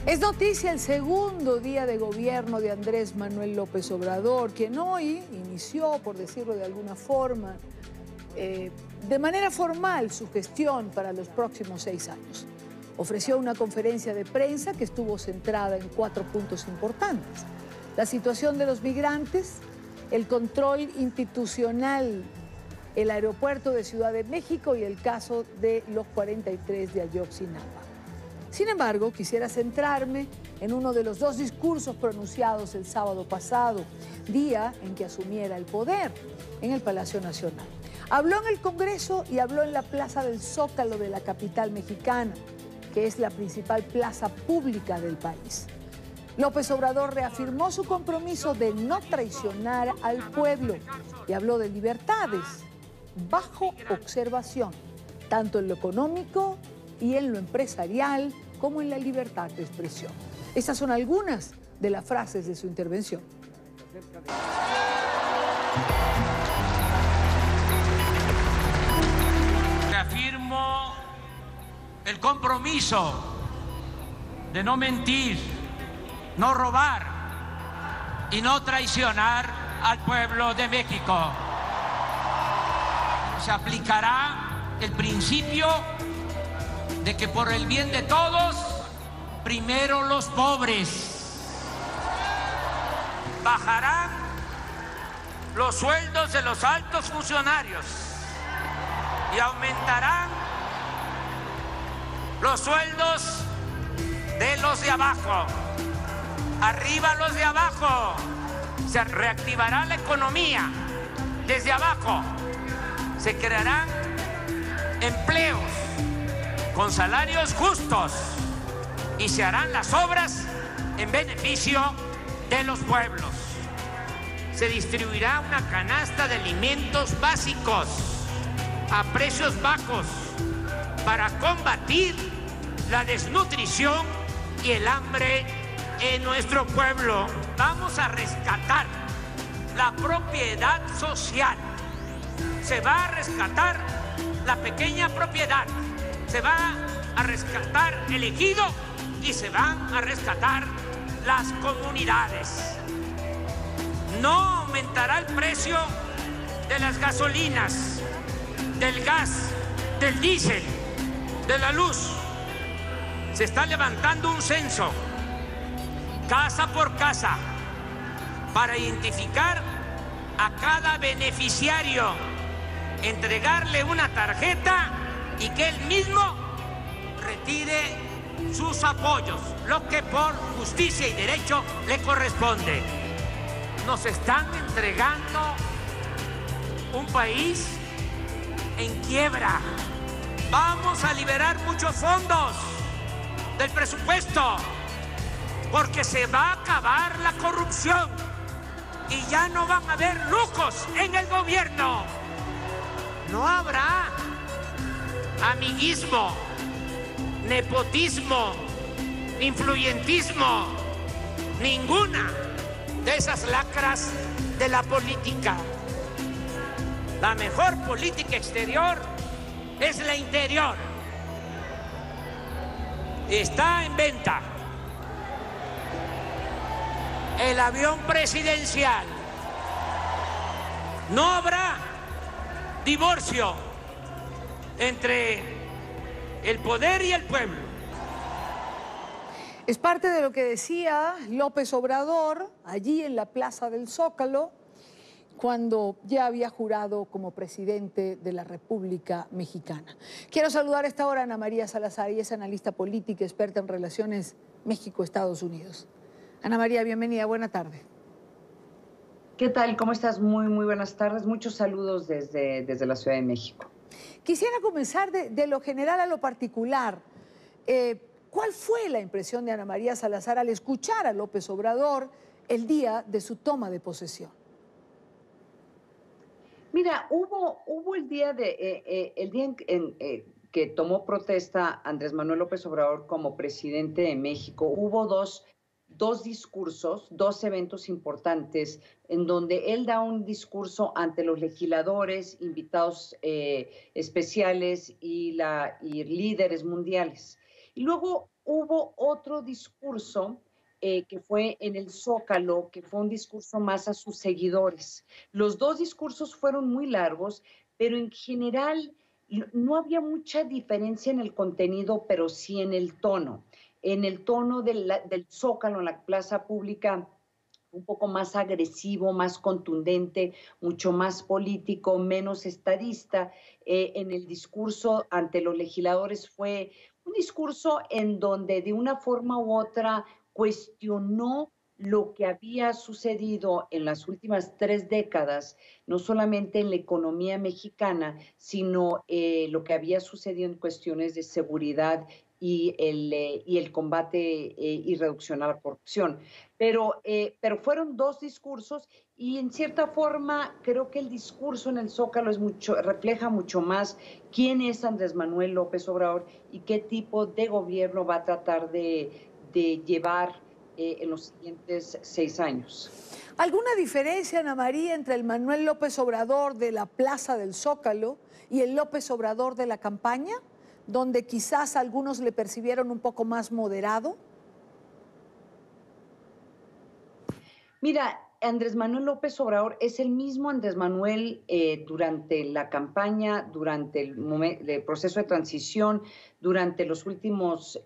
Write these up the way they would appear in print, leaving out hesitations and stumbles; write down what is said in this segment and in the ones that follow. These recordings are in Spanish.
Es noticia el segundo día de gobierno de Andrés Manuel López Obrador, quien hoy inició, por decirlo de alguna forma, de manera formal su gestión para los próximos 6 años. Ofreció una conferencia de prensa que estuvo centrada en 4 puntos importantes: la situación de los migrantes, el control institucional, el aeropuerto de Ciudad de México y el caso de los 43 de Ayotzinapa. Sin embargo, quisiera centrarme en uno de los 2 discursos pronunciados el sábado pasado, día en que asumiera el poder, en el Palacio Nacional. Habló en el Congreso y habló en la Plaza del Zócalo de la capital mexicana, que es la principal plaza pública del país. López Obrador reafirmó su compromiso de no traicionar al pueblo y habló de libertades bajo observación, tanto en lo económico y en lo empresarial, como en la libertad de expresión. Estas son algunas de las frases de su intervención. Reafirmo el compromiso de no mentir, no robar y no traicionar al pueblo de México. Se aplicará el principio de que por el bien de todos, primero los pobres. Bajarán los sueldos de los altos funcionarios y aumentarán los sueldos de los de abajo. Arriba los de abajo. Se reactivará la economía desde abajo. Se crearán empleos con salarios justos y se harán las obras en beneficio de los pueblos. Se distribuirá una canasta de alimentos básicos a precios bajos para combatir la desnutrición y el hambre en nuestro pueblo. Vamos a rescatar la propiedad social. Se va a rescatar la pequeña propiedad. Se va a rescatar el ejido y se van a rescatar las comunidades. No aumentará el precio de las gasolinas, del gas, del diésel, de la luz. Se está levantando un censo, casa por casa, para identificar a cada beneficiario, entregarle una tarjeta y que él mismo retire sus apoyos, lo que por justicia y derecho le corresponde. Nos están entregando un país en quiebra. Vamos a liberar muchos fondos del presupuesto porque se va a acabar la corrupción y ya no van a haber lujos en el gobierno. No habrá amiguismo, nepotismo, influyentismo, ninguna de esas lacras de la política. La mejor política exterior es la interior. Está en venta el avión presidencial. No habrá divorcio entre el poder y el pueblo. Es parte de lo que decía López Obrador allí en la Plaza del Zócalo, cuando ya había jurado como presidente de la República Mexicana. Quiero saludar a esta hora a Ana María Salazar, y es analista política, experta en relaciones México-Estados Unidos. Ana María, bienvenida, buena tarde. ¿Qué tal? ¿Cómo estás? Muy buenas tardes. Muchos saludos desde la Ciudad de México. Quisiera comenzar de lo general a lo particular. ¿Cuál fue la impresión de Ana María Salazar al escuchar a López Obrador el día de su toma de posesión? Mira, hubo el día en que tomó protesta Andrés Manuel López Obrador como presidente de México. Hubo dos discursos, 2 eventos importantes en donde él da un discurso ante los legisladores, invitados especiales y líderes mundiales. Y luego hubo otro discurso que fue en el Zócalo, que fue un discurso más a sus seguidores. Los dos discursos fueron muy largos, pero en general no había mucha diferencia en el contenido, pero sí en el tono. En el tono del Zócalo, en la plaza pública, un poco más agresivo, más contundente, mucho más político, menos estadista. En el discurso ante los legisladores fue un discurso en donde de una forma u otra cuestionó lo que había sucedido en las últimas 3 décadas, no solamente en la economía mexicana, sino lo que había sucedido en cuestiones de seguridad y el combate y reducción a la corrupción. Pero fueron dos discursos y en cierta forma creo que el discurso en el Zócalo refleja mucho más quién es Andrés Manuel López Obrador y qué tipo de gobierno va a tratar de llevar en los siguientes 6 años. ¿Alguna diferencia, Ana María, entre el Manuel López Obrador de la Plaza del Zócalo y el López Obrador de la campaña, donde quizás algunos le percibieron un poco más moderado? Mira, Andrés Manuel López Obrador es el mismo Andrés Manuel durante la campaña, durante el proceso de transición, durante los últimos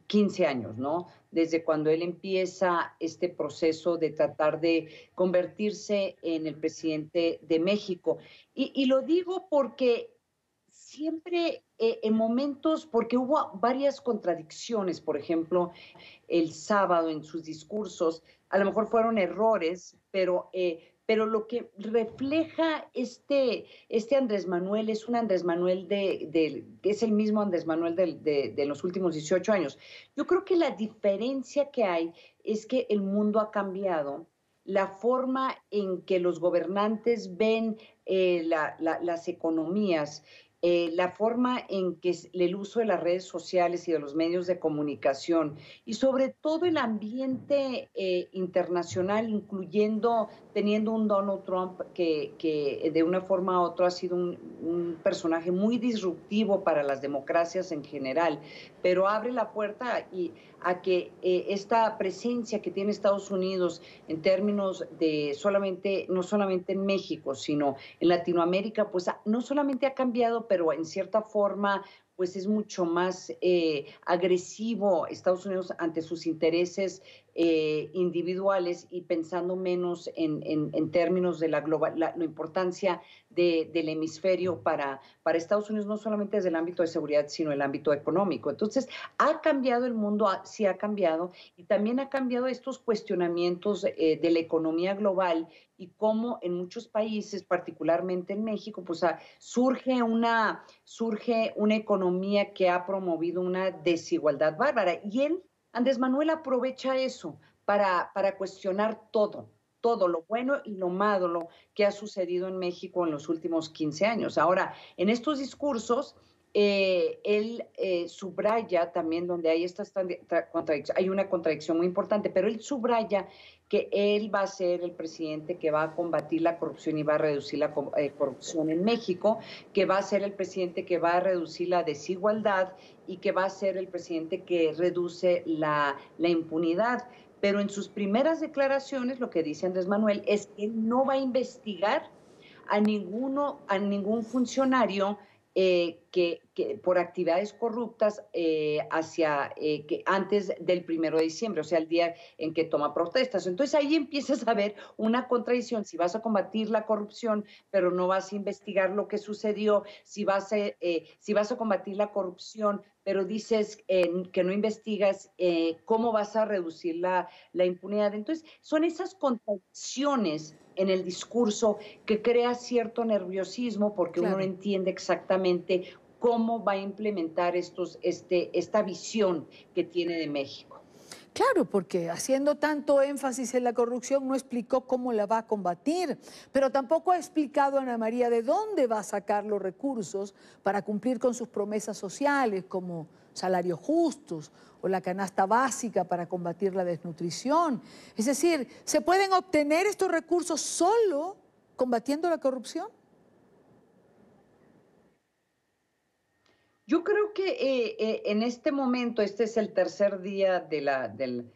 15 años, ¿no? Desde cuando él empieza este proceso de tratar de convertirse en el presidente de México. Y lo digo porque siempre en momentos, porque hubo varias contradicciones, por ejemplo, el sábado en sus discursos, a lo mejor fueron errores, pero lo que refleja este Andrés Manuel es un Andrés Manuel que es el mismo Andrés Manuel de los últimos 18 años. Yo creo que la diferencia que hay es que el mundo ha cambiado, la forma en que los gobernantes ven las economías, la forma en que el uso de las redes sociales y de los medios de comunicación y sobre todo el ambiente internacional, incluyendo, teniendo un Donald Trump que de una forma u otra ha sido un personaje muy disruptivo para las democracias en general, pero abre la puerta a que esta presencia que tiene Estados Unidos en términos de no solamente en México, sino en Latinoamérica, pues no solamente ha cambiado, pero en cierta forma pues es mucho más agresivo Estados Unidos ante sus intereses individuales y pensando menos en términos de la importancia del hemisferio para Estados Unidos, no solamente desde el ámbito de seguridad, sino el ámbito económico. Entonces, ha cambiado el mundo, sí ha cambiado, y también ha cambiado estos cuestionamientos de la economía global y cómo en muchos países, particularmente en México, pues surge una economía que ha promovido una desigualdad bárbara. Y Andrés Manuel aprovecha eso para cuestionar todo lo bueno y lo malo que ha sucedido en México en los últimos 15 años. Ahora, en estos discursos, él subraya también donde hay hay una contradicción muy importante, pero él subraya que él va a ser el presidente que va a combatir la corrupción y va a reducir la corrupción en México, que va a ser el presidente que va a reducir la desigualdad y que va a ser el presidente que reduce la impunidad. Pero en sus primeras declaraciones lo que dice Andrés Manuel es que él no va a investigar a ningún funcionario que por actividades corruptas que antes del 1 de diciembre, o sea, el día en que toma protestas. Entonces ahí empiezas a ver una contradicción. Si vas a combatir la corrupción, pero no vas a investigar lo que sucedió, si vas a combatir la corrupción, pero dices que no investigas, ¿cómo vas a reducir la impunidad? Entonces, son esas contradicciones en el discurso que crea cierto nerviosismo porque uno no entiende exactamente cómo va a implementar esta visión que tiene de México. Claro, porque haciendo tanto énfasis en la corrupción no explicó cómo la va a combatir, pero tampoco ha explicado, Ana María, de dónde va a sacar los recursos para cumplir con sus promesas sociales, como salarios justos o la canasta básica para combatir la desnutrición. Es decir, ¿se pueden obtener estos recursos solo combatiendo la corrupción? Yo creo que en este momento, este es el tercer día del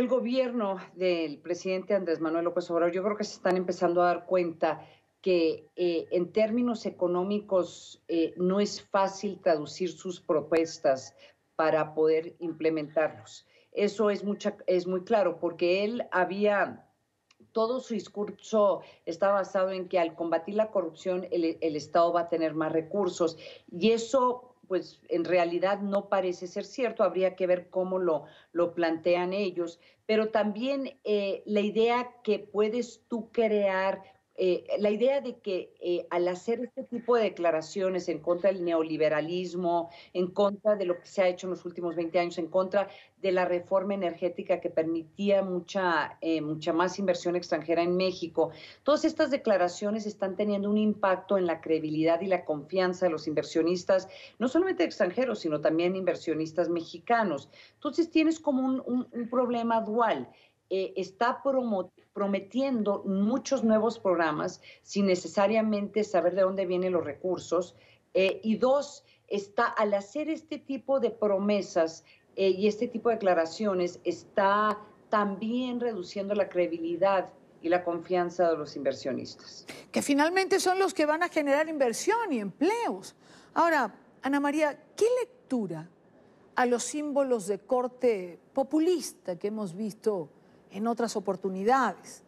gobierno del presidente Andrés Manuel López Obrador. Yo creo que se están empezando a dar cuenta que en términos económicos no es fácil traducir sus propuestas para poder implementarlos. Eso es muy claro, porque él había todo su discurso está basado en que al combatir la corrupción el Estado va a tener más recursos y eso pues en realidad no parece ser cierto, habría que ver cómo lo plantean ellos, pero también la idea que puedes tú crear, la idea de que al hacer este tipo de declaraciones en contra del neoliberalismo, en contra de lo que se ha hecho en los últimos 20 años, en contra de la reforma energética que permitía mucha más inversión extranjera en México. Todas estas declaraciones están teniendo un impacto en la credibilidad y la confianza de los inversionistas, no solamente extranjeros, sino también inversionistas mexicanos. Entonces tienes como un problema dual. Está prometiendo muchos nuevos programas sin necesariamente saber de dónde vienen los recursos. Y dos, está al hacer este tipo de promesas y este tipo de declaraciones está también reduciendo la credibilidad y la confianza de los inversionistas. Que finalmente son los que van a generar inversión y empleos. Ahora, Ana María, ¿qué lectura a los símbolos de corte populista que hemos visto en otras oportunidades?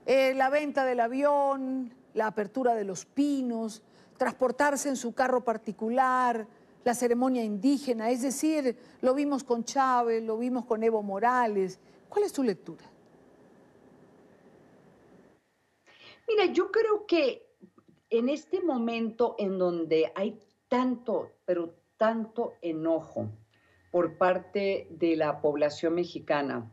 La venta del avión, la apertura de los pinos, transportarse en su carro particular, la ceremonia indígena, es decir, lo vimos con Chávez, lo vimos con Evo Morales. ¿Cuál es tu lectura? Mira, yo creo que en este momento en donde hay tanto, pero tanto enojo por parte de la población mexicana,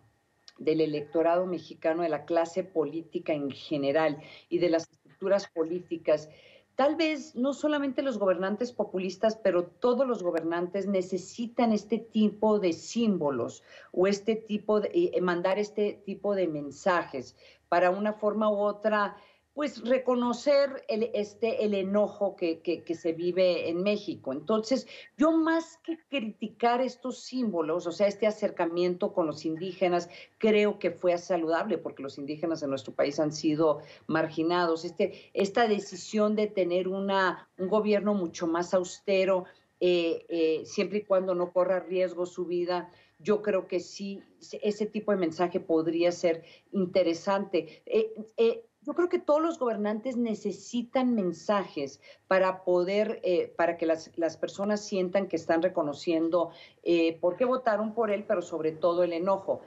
del electorado mexicano, de la clase política en general y de las estructuras políticas, tal vez no solamente los gobernantes populistas, pero todos los gobernantes necesitan este tipo de símbolos o este tipo de mandar este tipo de mensajes para una forma u otra, pues reconocer el enojo que se vive en México. Entonces, yo más que criticar estos símbolos, o sea, este acercamiento con los indígenas, creo que fue saludable porque los indígenas en nuestro país han sido marginados. Esta decisión de tener un gobierno mucho más austero, siempre y cuando no corra riesgo su vida, yo creo que sí, ese tipo de mensaje podría ser interesante. Yo creo que todos los gobernantes necesitan mensajes para poder, para que las personas sientan que están reconociendo por qué votaron por él, pero sobre todo el enojo.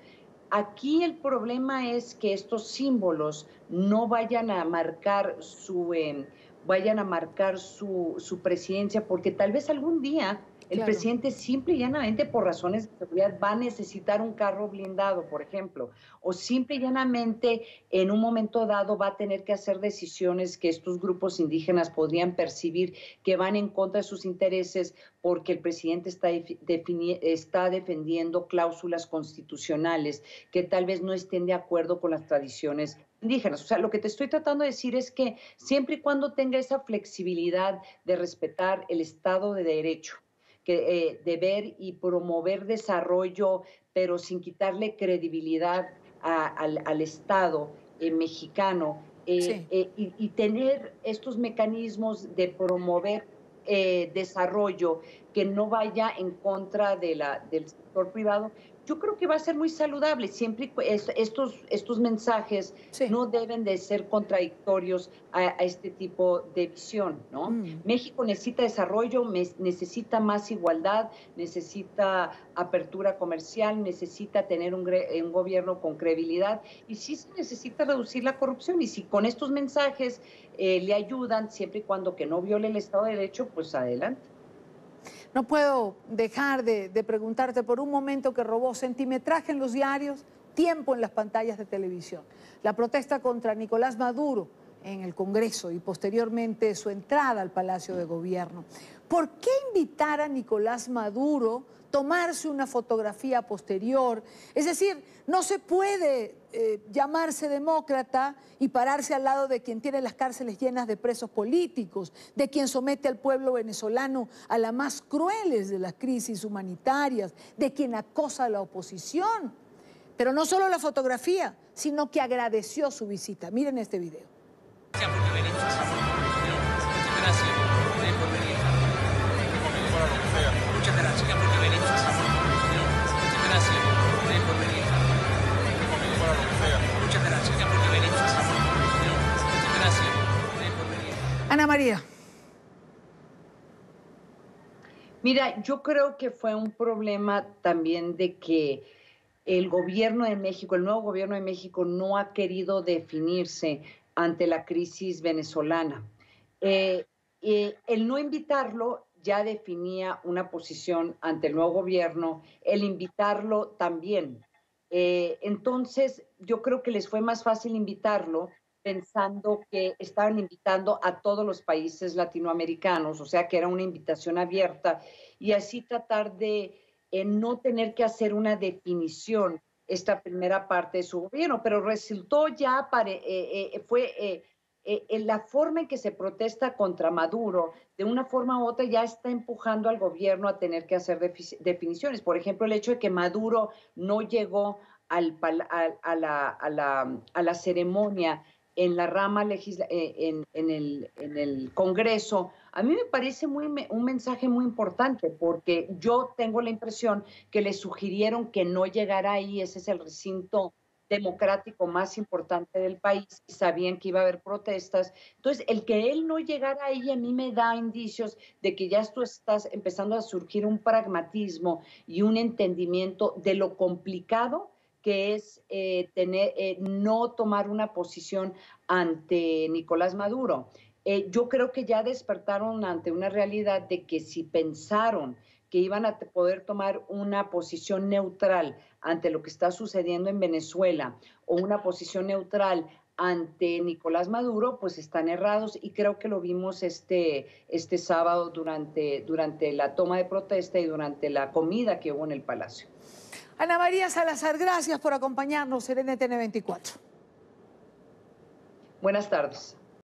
Aquí el problema es que estos símbolos no vayan a marcar su presidencia, porque tal vez algún día el presidente simple y llanamente por razones de seguridad va a necesitar un carro blindado, por ejemplo, o simple y llanamente en un momento dado va a tener que hacer decisiones que estos grupos indígenas podrían percibir que van en contra de sus intereses porque el presidente está defendiendo cláusulas constitucionales que tal vez no estén de acuerdo con las tradiciones indígenas. O sea, lo que te estoy tratando de decir es que siempre y cuando tenga esa flexibilidad de respetar el Estado de Derecho, de ver y promover desarrollo, pero sin quitarle credibilidad al Estado mexicano, Sí. y tener estos mecanismos de promover desarrollo que no vaya en contra del sector privado, yo creo que va a ser muy saludable, siempre estos mensajes no deben de ser contradictorios a este tipo de visión, ¿no? México necesita desarrollo, necesita más igualdad, necesita apertura comercial, necesita tener un gobierno con credibilidad y sí se necesita reducir la corrupción y si con estos mensajes le ayudan, siempre y cuando que no viole el Estado de Derecho, pues adelante. No puedo dejar de preguntarte por un momento que robó centimetraje en los diarios, tiempo en las pantallas de televisión. La protesta contra Nicolás Maduro en el Congreso y posteriormente su entrada al Palacio de Gobierno. ¿Por qué invitar a Nicolás Maduro tomarse una fotografía posterior. Es decir, no se puede llamarse demócrata y pararse al lado de quien tiene las cárceles llenas de presos políticos, de quien somete al pueblo venezolano a las más crueles de las crisis humanitarias, de quien acosa a la oposición. Pero no solo la fotografía, sino que agradeció su visita. Miren este video. Gracias por venir. Muchas gracias por venir. Muchas gracias por venir. Muchas gracias por venir. Muchas gracias por venir. Muchas gracias por venir. Ana María. Mira, yo creo que fue un problema también de que el gobierno de México, el nuevo gobierno de México, no ha querido definirse ante la crisis venezolana. El no invitarlo ya definía una posición ante el nuevo gobierno, el invitarlo también. Entonces, yo creo que les fue más fácil invitarlo pensando que estaban invitando a todos los países latinoamericanos, o sea, que era una invitación abierta, y así tratar de no tener que hacer una definición esta primera parte de su gobierno, pero resultó ya, la forma en que se protesta contra Maduro, de una forma u otra ya está empujando al gobierno a tener que hacer definiciones. Por ejemplo, el hecho de que Maduro no llegó a la ceremonia en la rama en el Congreso, a mí me parece un mensaje muy importante, porque yo tengo la impresión que le sugirieron que no llegara ahí. Ese es el recinto democrático más importante del país, y sabían que iba a haber protestas. Entonces, el que él no llegara ahí a mí me da indicios de que ya tú estás empezando a surgir un pragmatismo y un entendimiento de lo complicado que es no tomar una posición ante Nicolás Maduro. Yo creo que ya despertaron ante una realidad de que si pensaron que iban a poder tomar una posición neutral ante lo que está sucediendo en Venezuela o una posición neutral ante Nicolás Maduro, pues están errados, y creo que lo vimos este sábado durante la toma de protesta y durante la comida que hubo en el Palacio. Ana María Salazar, gracias por acompañarnos en NTN 24. Buenas tardes.